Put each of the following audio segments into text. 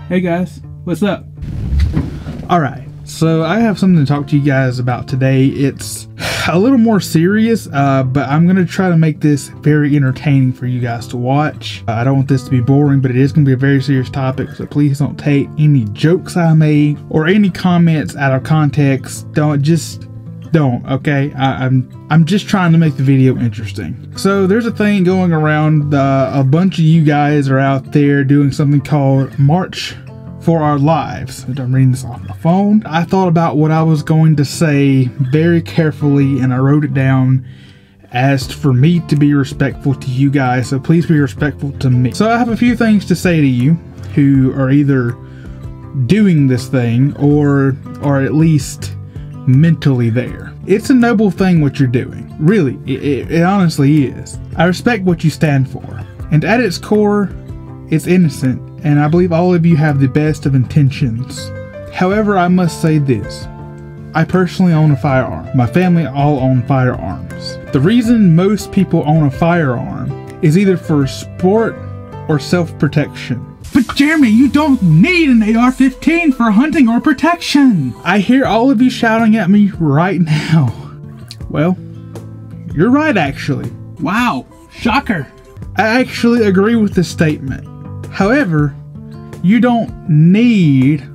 Hey guys, what's up? Alright, so I have something to talk to you guys about today. It's a little more serious, but I'm going to try to make this very entertaining for you guys to watch. I don't want this to be boring, but it is going to be a very serious topic, so please don't take any jokes I made or any comments out of context. Don't, okay? I'm just trying to make the video interesting. So there's a thing going around, a bunch of you guys are out there doing something called March for Our Lives. I'm reading this off my phone. I thought about what I was going to say very carefully and I wrote it down as for me to be respectful to you guys, so please be respectful to me. So I have a few things to say to you who are either doing this thing or at least mentally there. It's a noble thing what you're doing. Really, it honestly is. I respect what you stand for. And at its core, it's innocent, and I believe all of you have the best of intentions. However, I must say this. I personally own a firearm. My family all own firearms. The reason most people own a firearm is either for sport or self-protection. But Jeremy, you don't need an AR-15 for hunting or protection. I hear all of you shouting at me right now. Well, you're right actually. Wow, shocker. I actually agree with this statement. However, you don't need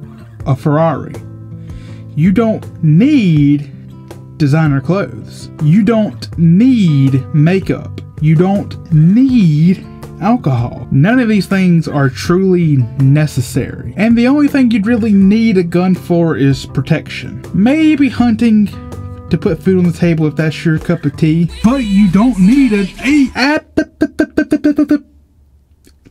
a Ferrari. You don't need designer clothes. You don't need makeup. You don't need alcohol. None of these things are truly necessary. And the only thing you'd really need a gun for is protection. Maybe hunting to put food on the table if that's your cup of tea. But you don't need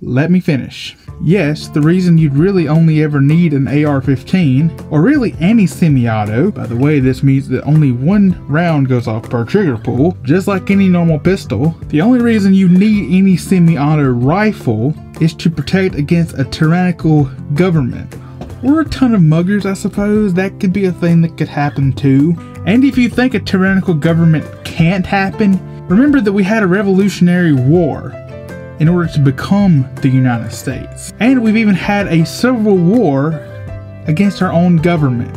Let me finish. Yes, the reason you'd really only ever need an AR-15, or really any semi-auto, by the way, this means that only one round goes off per trigger pull, just like any normal pistol. The only reason you need any semi-auto rifle is to protect against a tyrannical government. Or a ton of muggers, I suppose. That could be a thing that could happen too. And if you think a tyrannical government can't happen, remember that we had a revolutionary war in order to become the United States. And we've even had a civil war against our own government.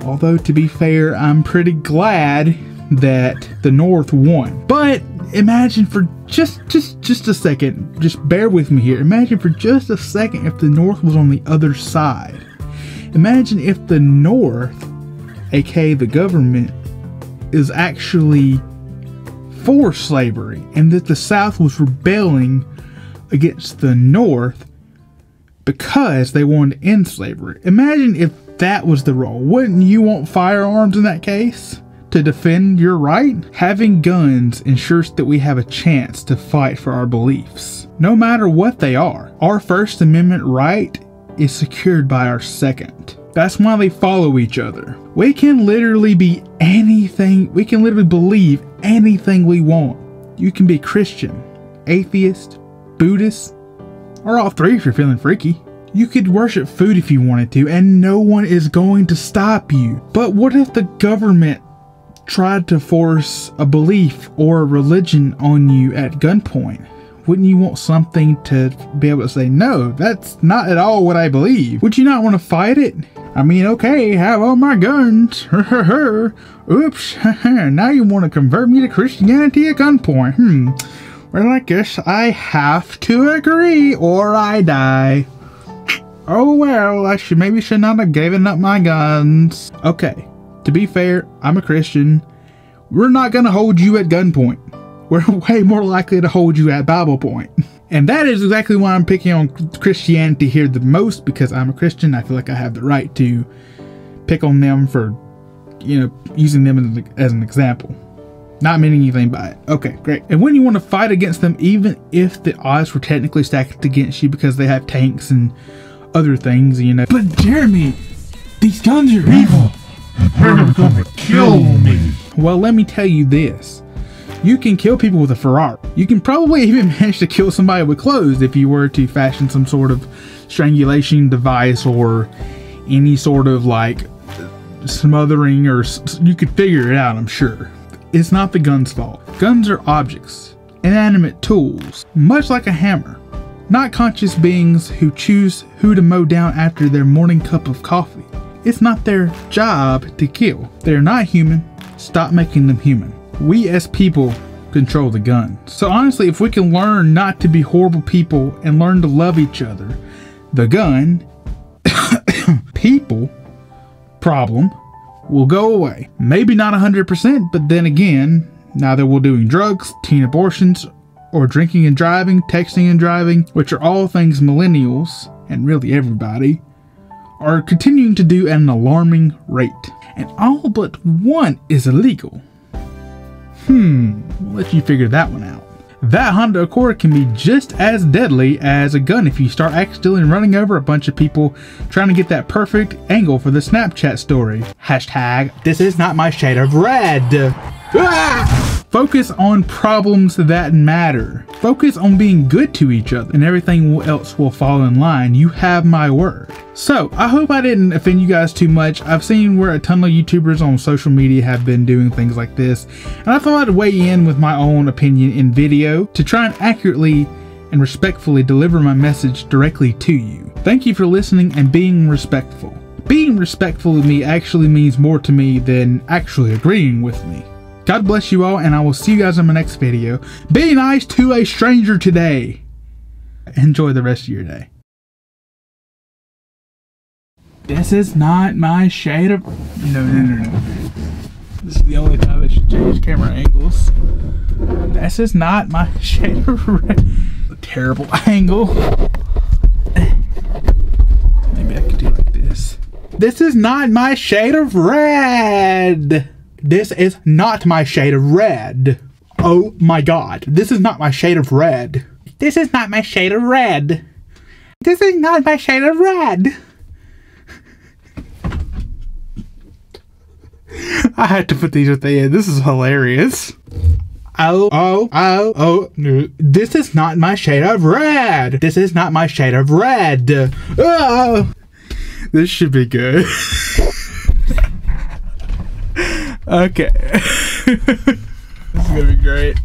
Although, to be fair, I'm pretty glad that the North won. But imagine for just a second, just bear with me here. Imagine for just a second if the North was on the other side. Imagine if the North, aka the government, is actually for slavery and that the South was rebelling against the North because they wanted to end slavery. Imagine if that was the role. Wouldn't you want firearms in that case to defend your right? Having guns ensures that we have a chance to fight for our beliefs, no matter what they are. Our First Amendment right is secured by our Second. That's why they follow each other. We can literally be anything, we can literally believe anything we want. You can be Christian, atheist, Buddhist, or all three if you're feeling freaky. You could worship food if you wanted to, and no one is going to stop you. But what if the government tried to force a belief or a religion on you at gunpoint? Wouldn't you want something to be able to say, no, that's not at all what I believe? Would you not want to fight it? I mean, okay, have all my guns. Oops, now you want to convert me to Christianity at gunpoint. Well, I guess I have to agree or I die. Oh well, I maybe should not have given up my guns. Okay, to be fair, I'm a Christian. We're not gonna hold you at gunpoint. We're way more likely to hold you at Bible point. And that is exactly why I'm picking on Christianity here the most, because I'm a Christian. I feel like I have the right to pick on them for, you know, using them as an example. Not meaning anything by it. Okay, great. And when you want to fight against them, even if the odds were technically stacked against you because they have tanks and other things, you know. But Jeremy, these guns are evil. They're gonna kill me. Well, let me tell you this. You can kill people with a Ferrari. You can probably even manage to kill somebody with clothes if you were to fashion some sort of strangulation device or any sort of like smothering, or you could figure it out, I'm sure. It's not the gun's fault. Guns are objects, inanimate tools, much like a hammer. not conscious beings who choose who to mow down after their morning cup of coffee. It's not their job to kill. They're not human. Stop making them human. We as people control the gun. So honestly, if we can learn not to be horrible people and learn to love each other, the gun, people problem will go away. Maybe not 100%, but then again, neither will doing drugs, teen abortions, or drinking and driving, texting and driving, which are all things millennials, and really everybody, are continuing to do at an alarming rate. And all but one is illegal. We'll let you figure that one out. That Honda Accord can be just as deadly as a gun if you start accidentally running over a bunch of people trying to get that perfect angle for the Snapchat story. Hashtag, this is not my shade of red. Focus on problems that matter. Focus on being good to each other, and everything else will fall in line. You have my word. So, I hope I didn't offend you guys too much. I've seen where a ton of YouTubers on social media have been doing things like this, and I thought I'd weigh in with my own opinion in video to try and accurately and respectfully deliver my message directly to you. Thank you for listening and being respectful. Being respectful to me actually means more to me than actually agreeing with me. God bless you all, and I will see you guys in my next video. Be nice to a stranger today. Enjoy the rest of your day. This is not my shade of... No. This is the only time I should change camera angles. This is not my shade of red. A terrible angle. Maybe I could do like this. This is not my shade of red. This is not my shade of red. Oh my god. This is not my shade of red. This is not my shade of red. This is not my shade of red. I had to put these at the end. This is hilarious. Oh. This is not my shade of red. This is not my shade of red. Oh. This should be good. Okay. This is gonna be great.